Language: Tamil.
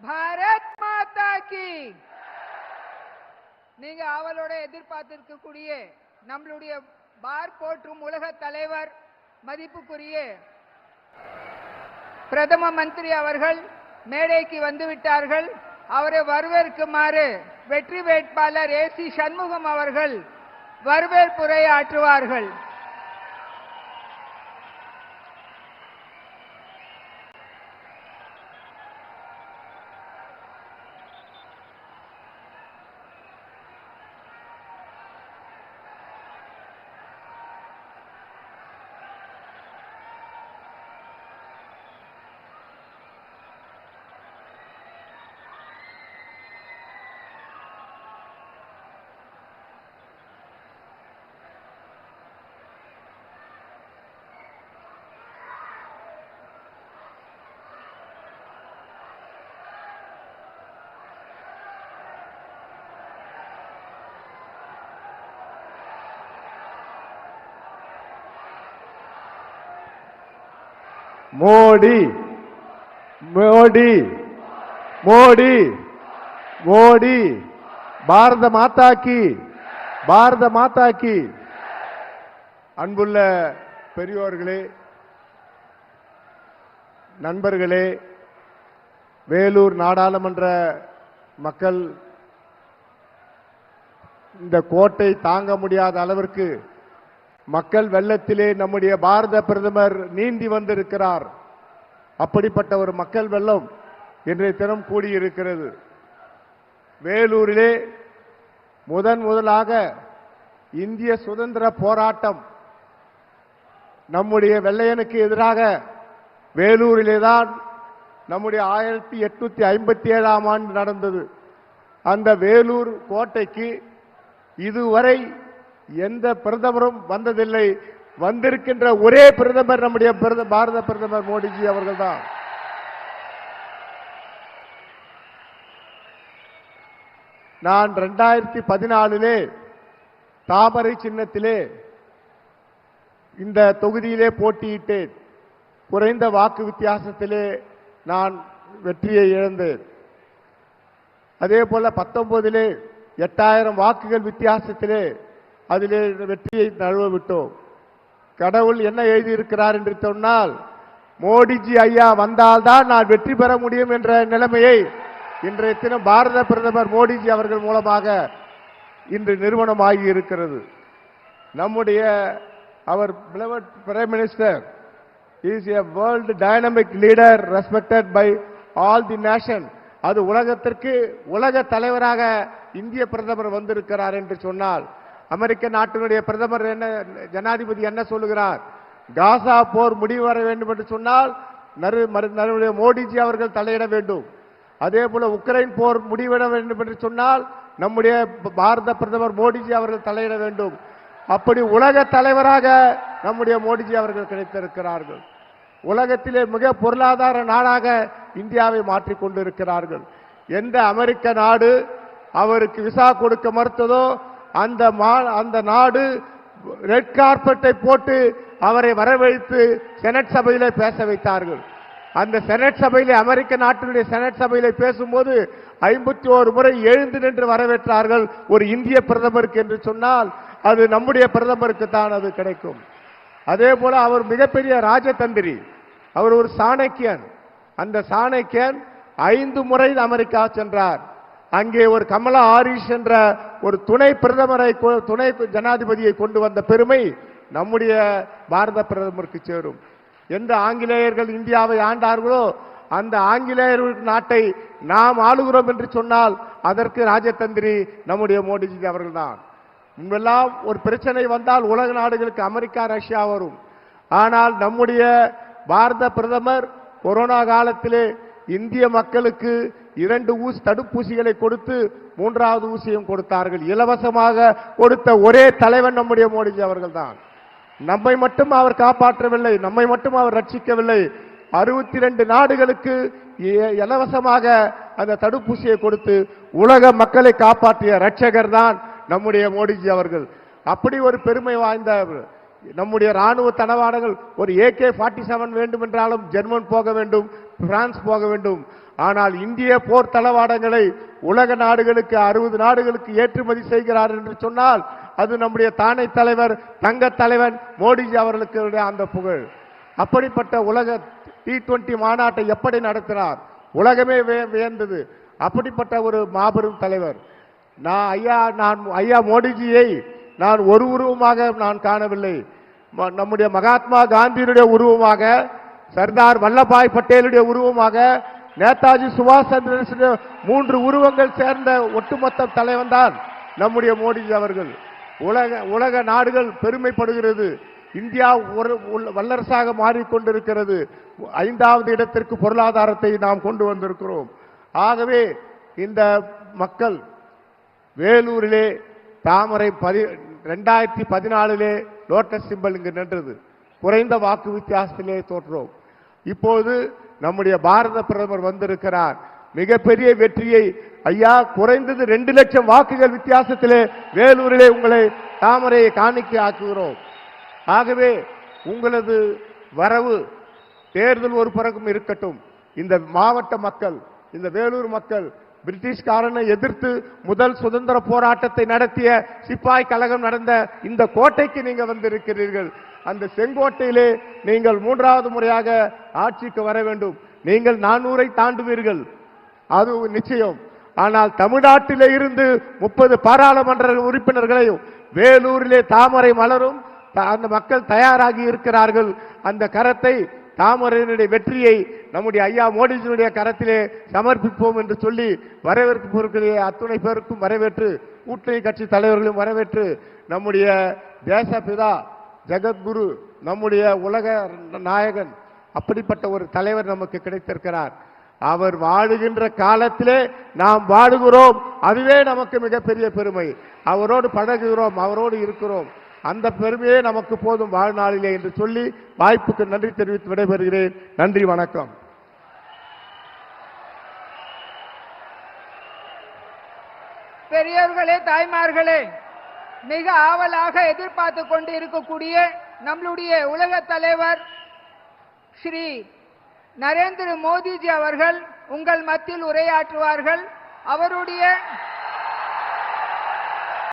பாரத் மாதா கி. நீங்க அவளோட எதிர்பார்த்திருக்கக்கூடிய நம்மளுடைய பார் போற்றும் உலக தலைவர் மதிப்புக்குரிய பிரதம மந்திரி அவர்கள் மேடைக்கு வந்துவிட்டார்கள். அவரை வரவேற்குமாறு வெற்றி வேட்பாளர் ஏசி சண்முகம் அவர்கள் வரவேற்புரை ஆற்றுவார்கள். மோடி மோடி மோடி மோடி பாரத மாதா கி, பாரத மாதா கி. அன்புள்ள பெரியோர்களே, நண்பர்களே, வேலூர் நாடாளுமன்ற மக்கள் இந்த கோட்டை தாங்க முடியாத அளவிற்கு மக்கள் வெள்ளத்திலே நம்முடைய பாரத பிரதமர் நீந்தி வந்திருக்கிறார். அப்படிப்பட்ட ஒரு மக்கள் வெள்ளம் இன்றைய தினம் கூடியிருக்கிறது. வேலூரிலே முதலாக இந்திய சுதந்திர போராட்டம் நம்முடைய வெள்ளையனுக்கு எதிராக வேலூரிலே தான் நம்முடைய 1857ஆம் ஆண்டு நடந்தது. அந்த வேலூர் கோட்டைக்கு இதுவரை எந்த பிரதமரும் வந்ததில்லை. வந்திருக்கின்ற ஒரே பிரதமர் நம்முடைய பாரத பிரதமர் மோடிஜி அவர்கள்தான். நான் 2014 தாமரை சின்னத்திலே இந்த தொகுதியிலே போட்டியிட்டேன். குறைந்த வாக்கு வித்தியாசத்திலே நான் வெற்றியை இழந்தேன். அதே போல 19 8000 வாக்குகள் வித்தியாசத்திலே அதிலே வெற்றியை நழுவ விட்டோம். கடவுள் என்ன எழுதியிருக்கிறார் என்று சொன்னால், மோடிஜி ஐயா வந்தால்தான் நான் வெற்றி பெற முடியும் என்ற நிலைமையை இன்றைய தினம் பாரத பிரதமர் மோடிஜி அவர்கள் மூலமாக இன்று நிறுவனமாகி இருக்கிறது. நம்முடைய அவர் beloved Prime Minister is a world dynamic leader respected by all the nation. அது உலகத்திற்கு உலக தலைவராக இந்திய பிரதமர் வந்திருக்கிறார் என்று சொன்னால், அமெரிக்க நாட்டினுடைய பிரதமர் என்ன, ஜனாதிபதி என்ன சொல்லுகிறார்? காசா போர் முடிவு வர வேண்டும் என்று சொன்னால் மோடிஜி அவர்கள் தலையிட வேண்டும். அதே போல உக்ரைன் போர் முடிவிட வேண்டும் என்று சொன்னால் நம்முடைய பாரத பிரதமர் மோடிஜி அவர்கள் தலையிட வேண்டும். அப்படி உலக தலைவராக நம்முடைய மோடிஜி அவர்கள் கிடைத்திருக்கிறார்கள். உலகத்திலே மிக பொருளாதார நாடாக இந்தியாவை மாற்றிக் கொண்டிருக்கிறார்கள். எந்த அமெரிக்க நாடு அவருக்கு விசா கொடுக்க மறுத்ததோ அந்த நாடு ரெட் கார்பெட்டை போட்டு அவரை வரவழைத்து செனட் சபையிலே பேச வைத்தார்கள். அந்த செனட் சபையிலே, அமெரிக்க நாட்டினுடைய செனட் சபையிலே பேசும்போது 51 முறை எழுந்து நின்று வரவேற்றார்கள். ஒரு இந்திய பிரதமருக்கு என்று சொன்னால் அது நம்முடைய பிரதமருக்கு தான் அது கிடைக்கும். அதே போல அவர் மிகப்பெரிய ராஜதந்திரி, அவர் ஒரு சாணக்கியன். அந்த சாணக்கியன் 5 முறை அமெரிக்கா சென்றார். அங்கே ஒரு கமலா ஹாரிஸ் என்ற ஒரு துணை பிரதமரை, துணை ஜனாதிபதியை கொண்டு வந்த பெருமை நம்முடைய பாரத பிரதமருக்கு சேரும். எந்த ஆங்கிலேயர்கள் இந்தியாவை ஆண்டார்களோ அந்த ஆங்கிலேயர் நாட்டை நாம் ஆளுகிறோம் என்று சொன்னால் அதற்கு ராஜதந்திரி நம்முடைய மோடிஜி அவர்கள்தான். முன்பெல்லாம் ஒரு பிரச்சனை வந்தால் உலக நாடுகளுக்கு அமெரிக்கா, ரஷ்யா வரும். ஆனால் நம்முடைய பாரத பிரதமர் கொரோனா காலத்திலே இந்திய மக்களுக்கு 2 தடுப்பூசிகளை கொடுத்து 3வது ஊசியும் கொடுத்தார்கள். இலவசமாக கொடுத்த ஒரே தலைவன் நம்முடைய மோடிஜி அவர்கள் தான். நம்மை மட்டும் அவர் காப்பாற்றவில்லை, நம்மை மட்டும் அவர் ரட்சிக்கவில்லை. 62 நாடுகளுக்கு இலவசமாக அந்த தடுப்பூசியை கொடுத்து உலக மக்களை காப்பாற்றிய ரட்சகர் தான் நம்முடைய மோடிஜி அவர்கள். அப்படி ஒரு பெருமை வாய்ந்த நம்முடைய ராணுவ தளவாடங்கள், ஒரு AK-47 வேண்டும் என்றாலும் ஜெர்மன் போக வேண்டும், பிரான்ஸ் போக வேண்டும். ஆனால் இந்திய போர் தளவாடங்களை உலக நாடுகளுக்கு 60 நாடுகளுக்கு ஏற்றுமதி செய்கிறார் என்று சொன்னால் அது நம்முடைய தானை தலைவர் தங்க தலைவன் மோடிஜி அவர்களுக்கு அந்த புகழ். அப்படிப்பட்ட உலக T20 மாநாட்டை எப்படி நடத்தினார், உலகமே வியந்தது. அப்படிப்பட்ட ஒரு மாபெரும் தலைவர். நான் ஐயா மோடிஜியை நான் ஒரு உருவமாக நான் காணவில்லை. நம்முடைய மகாத்மா காந்தியினுடைய உருவமாக, சர்தார் வல்லபாய் பட்டேலுடைய உருவமாக, நேதாஜி சுபாஷ் சந்திர 3 உருவங்கள் சேர்ந்த ஒட்டுமொத்த தலைவன் தான் நம்முடைய மோடிஜி அவர்கள். உலக நாடுகள் பெருமைப்படுகிறது. இந்தியா ஒரு வல்லரசாக மாறிக்கொண்டிருக்கிறது. 5வது இடத்திற்கு பொருளாதாரத்தை நாம் கொண்டு வந்திருக்கிறோம். ஆகவே இந்த மக்கள் வேலூரிலே தாமரை 2014 லோட்டஸ் சிம்பல் இங்கு நின்றது. குறைந்த வாக்கு வித்தியாசத்திலே தோற்றோம். இப்போது நம்முடைய பாரத பிரதமர் வந்திருக்கிறார். மிகப்பெரிய வெற்றியை ஐயா, குறைந்தது 2 லட்சம் வாக்குகள் வித்தியாசத்திலே வேலூரிலே உங்களை தாமரையை காணிக்கை ஆக்குகிறோம். ஆகவே உங்களது வரவு தேர்தல் ஒரு பக்கம் இருக்கட்டும். இந்த மாவட்ட மக்கள், இந்த வேலூர் மக்கள் பிரிட்டிஷ்காரனை எதிர்த்து முதல் சுதந்திர போராட்டத்தை நடத்திய சிப்பாய் கழகம் நடந்த இந்த கோட்டைக்கு நீங்க வந்திருக்கிறீர்கள். அந்த செங்கோட்டையிலே நீங்கள் 3வது முறையாக ஆட்சிக்கு வர வேண்டும். நீங்கள் 400-ஐ தாண்டுவீர்கள், அது நிச்சயம். ஆனால் தமிழ்நாட்டிலே இருந்து 30 பாராளுமன்ற உறுப்பினர்களையும் வேலூரிலே தாமரை மலரும் அந்த மக்கள் தயாராகி இருக்கிறார்கள். அந்த கரத்தை, தாமரையினுடைய வெற்றியை நம்முடைய ஐயா மோடிஜியுடைய கரத்திலே சமர்ப்பிப்போம் என்று சொல்லி வரவேற்கக்கூடிய அத்துணை பேருக்கும் வரவேற்று, கூட்டணி கட்சி தலைவர்களும் வரவேற்று, நம்முடைய தேசபிதா ஜெகத்குரு, நம்முடைய உலக நாயகன், அப்படிப்பட்ட ஒரு தலைவர் நமக்கு கிடைத்திருக்கிறார். அவர் வாழுகின்ற காலத்திலே நாம் வாழுகிறோம். அதுவே நமக்கு மிகப்பெரிய பெருமை. அவரோடு பழகுகிறோம், அவரோடு இருக்கிறோம். அந்த பெருமையே நமக்கு போதும் வாழ்நாளிலே என்று சொல்லி வாய்ப்புக்கு நன்றி தெரிவித்து விடைபெறுகிறேன். நன்றி, வணக்கம். பெரியவர்களே, தாய்மார்களே, மிக ஆவலாக எதிர்பார்த்து கொண்டு இருக்கக்கூடிய நம்மளுடைய உலக தலைவர் ஸ்ரீ நரேந்திர மோடிஜி அவர்கள் உங்கள் மத்தியில் உரையாற்றுவார்கள். அவருடைய